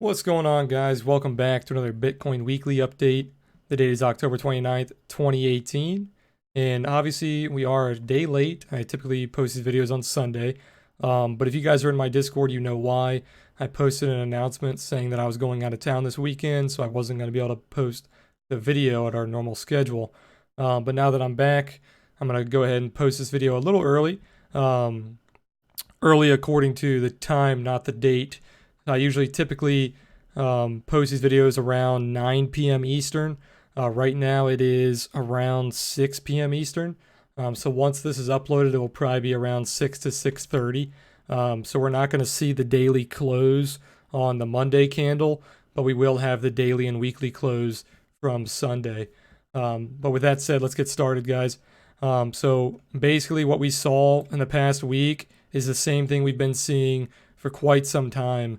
What's going on, guys? Welcome back to another Bitcoin weekly update. The date is October 29th, 2018. And obviously, we are a day late. I typically post these videos on Sunday. But if you guys are in my Discord, you know why. I posted an announcement saying that I was going out of town this weekend, so I wasn't going to be able to post the video at our normal schedule. But now that I'm back, I'm going to go ahead and post this video a little early. Early according to the time, not the date. I usually typically post these videos around 9 p.m. Eastern. Right now it is around 6 p.m. Eastern. So once this is uploaded, it will probably be around 6 to 6:30. So we're not going to see the daily close on the Monday candle, but we will have the daily and weekly close from Sunday. But with that said, let's get started, guys. So basically what we saw in the past week is the same thing we've been seeing for quite some time.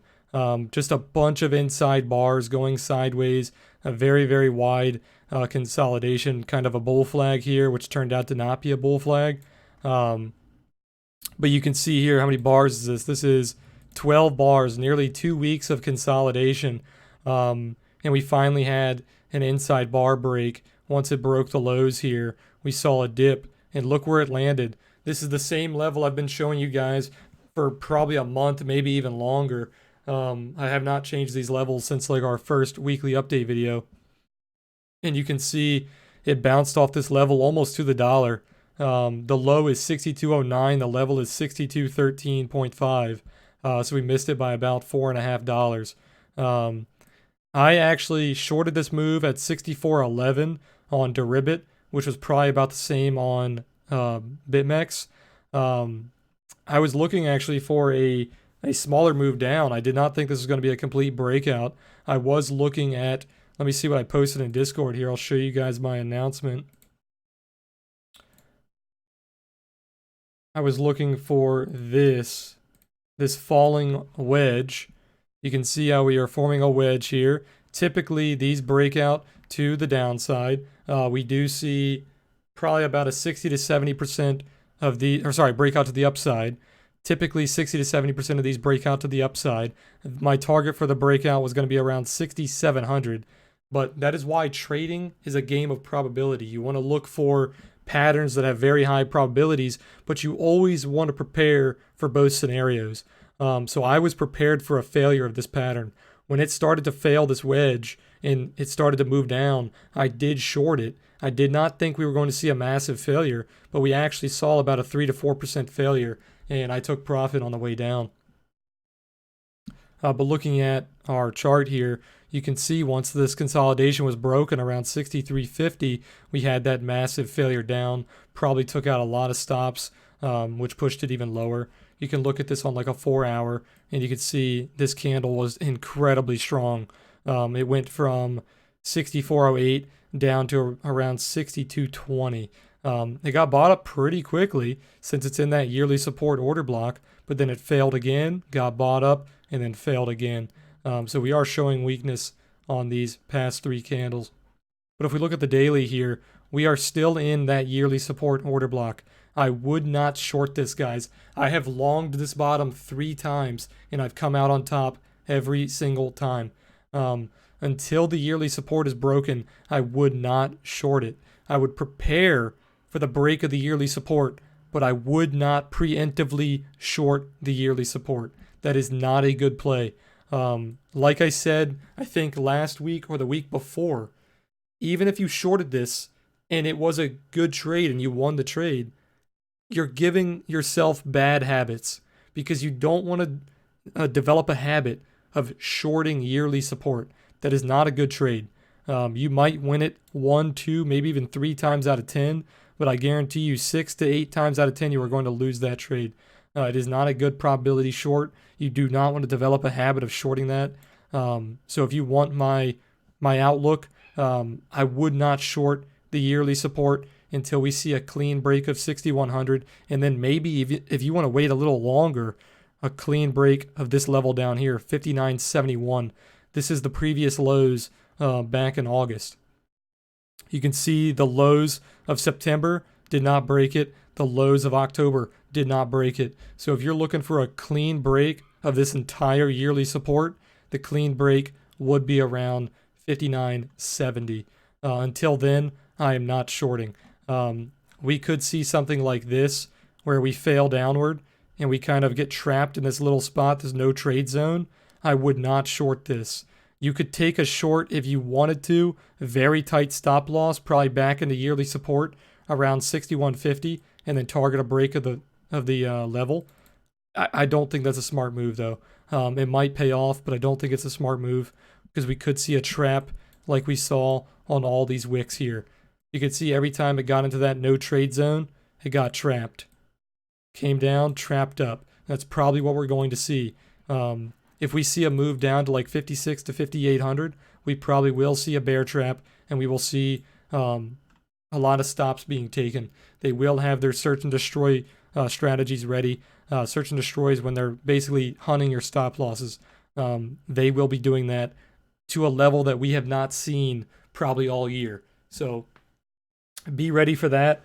Just a bunch of inside bars going sideways, a very, very wide consolidation, kind of a bull flag here, which turned out to not be a bull flag. But you can see here, how many bars is this? This is 12 bars, nearly 2 weeks of consolidation. And we finally had an inside bar break. Once it broke the lows here, we saw a dip, and look where it landed. This is the same level I've been showing you guys for probably a month, maybe even longer. I have not changed these levels since like our first weekly update video. And you can see it bounced off this level almost to the dollar. The low is 62.09, the level is 62.13.5. So we missed it by about $4.50. I actually shorted this move at 64.11 on Deribit, which was probably about the same on Bitfinex. I was looking actually for a smaller move down. I did not think this was going to be a complete breakout. I was looking at, let me see what I posted in Discord here. I'll show you guys my announcement. I was looking for this falling wedge. You can see how we are forming a wedge here. Typically, these break out to the downside. We do see probably about a 60 to 70% of the, or sorry, breakout to the upside. Typically 60 to 70% of these break out to the upside. My target for the breakout was going to be around 6,700, but that is why trading is a game of probability. You want to look for patterns that have very high probabilities, but you always want to prepare for both scenarios. So I was prepared for a failure of this pattern. When it started to fail this wedge and it started to move down, I did short it. I did not think we were going to see a massive failure, but we actually saw about a 3 to 4% failure, and I took profit on the way down. But looking at our chart here, you can see once this consolidation was broken around 63.50, we had that massive failure down, probably took out a lot of stops, which pushed it even lower. You can look at this on like a 4-hour, and you can see this candle was incredibly strong. It went from 64.08 down to around 62.20. It got bought up pretty quickly since it's in that yearly support order block, but then it failed again, got bought up, and then failed again. So we are showing weakness on these past 3 candles. But if we look at the daily here, we are still in that yearly support order block. I would not short this, guys. I have longed this bottom 3 times, and I've come out on top every single time. Until the yearly support is broken, I would not short it. I would prepare for the break of the yearly support, but I would not preemptively short the yearly support. That is not a good play. Like I said, I think last week or the week before, even if you shorted this and it was a good trade and you won the trade, you're giving yourself bad habits because you don't want to develop a habit of shorting yearly support. That is not a good trade. You might win it 1, 2, maybe even 3 times out of 10, but I guarantee you 6 to 8 times out of 10 you are going to lose that trade. It is not a good probability short. You do not want to develop a habit of shorting that. So if you want my outlook, I would not short the yearly support until we see a clean break of 6,100, and then maybe if you want to wait a little longer, a clean break of this level down here, 59.71. This is the previous lows back in August. You can see the lows of September did not break it. The lows of October did not break it. So if you're looking for a clean break of this entire yearly support, the clean break would be around 59.70. Until then, I am not shorting. We could see something like this where we fail downward and we kind of get trapped in this little spot, this no trade zone. I would not short this. You could take a short if you wanted to, very tight stop loss, probably back into yearly support around 61.50, and then target a break of the level. I don't think that's a smart move though. It might pay off, but I don't think it's a smart move because we could see a trap like we saw on all these wicks here. You could see every time it got into that no trade zone, it got trapped. Came down, trapped up. That's probably what we're going to see. If we see a move down to like 56 to 5,800, we probably will see a bear trap, and we will see a lot of stops being taken. They will have their search and destroy strategies ready. Search and destroy is when they're basically hunting your stop losses. They will be doing that to a level that we have not seen probably all year. So be ready for that.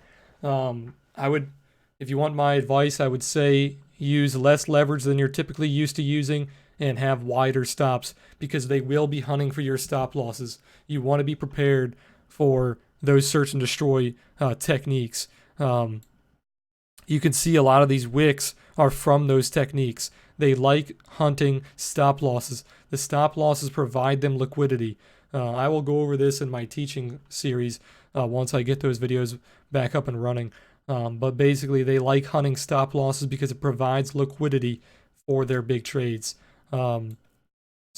If you want my advice, I would say use less leverage than you're typically used to using and have wider stops because they will be hunting for your stop losses. You want to be prepared for those search and destroy techniques. You can see a lot of these wicks are from those techniques. They like hunting stop losses. The stop losses provide them liquidity. I will go over this in my teaching series once I get those videos back up and running. But basically, they like hunting stop losses because it provides liquidity for their big trades. So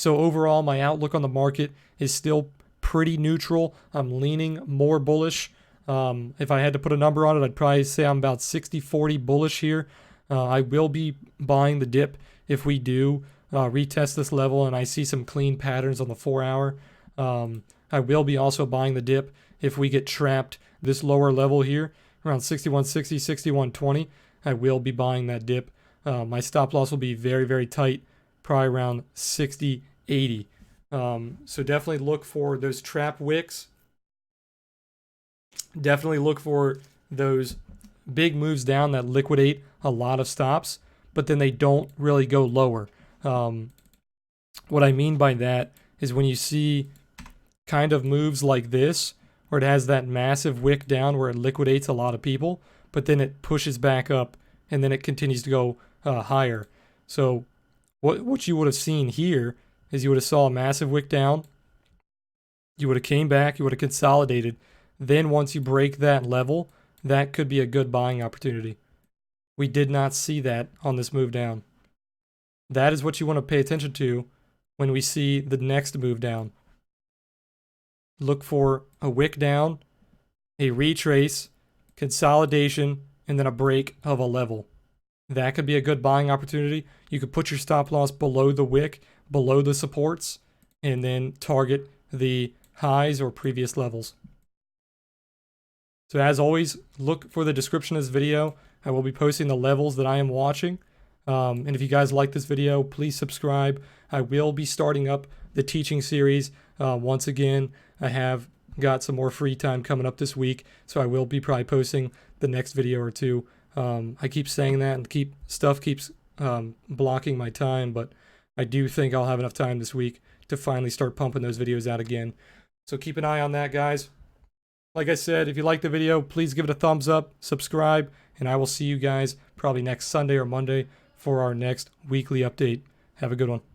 overall, my outlook on the market is still pretty neutral. I'm leaning more bullish. If I had to put a number on it, I'd probably say I'm about 60-40 bullish here. I will be buying the dip if we do retest this level and I see some clean patterns on the 4-hour. I will be also buying the dip if we get trapped this lower level here, around 61.60, 61.20. I will be buying that dip. My stop loss will be very, very tight, probably around 60.80. So definitely look for those trap wicks. Definitely look for those big moves down that liquidate a lot of stops, but then they don't really go lower. What I mean by that is when you see kind of moves like this, where it has that massive wick down where it liquidates a lot of people, but then it pushes back up and then it continues to go higher. So what you would have seen here is you would have saw a massive wick down, you would have came back, you would have consolidated. Then once you break that level, that could be a good buying opportunity. We did not see that on this move down. That is what you want to pay attention to when we see the next move down. Look for a wick down, a retrace, consolidation, and then a break of a level. That could be a good buying opportunity. You could put your stop loss below the wick, below the supports, and then target the highs or previous levels. So as always, look for the description of this video. I will be posting the levels that I am watching. And if you guys like this video, please subscribe. I will be starting up the teaching series. Once again, I have got some more free time coming up this week, so I will be probably posting the next video or two. I keep saying that and stuff keeps blocking my time, but I do think I'll have enough time this week to finally start pumping those videos out again. So keep an eye on that, guys. Like I said, if you like the video, please give it a thumbs up, subscribe, and I will see you guys probably next Sunday or Monday for our next weekly update. Have a good one.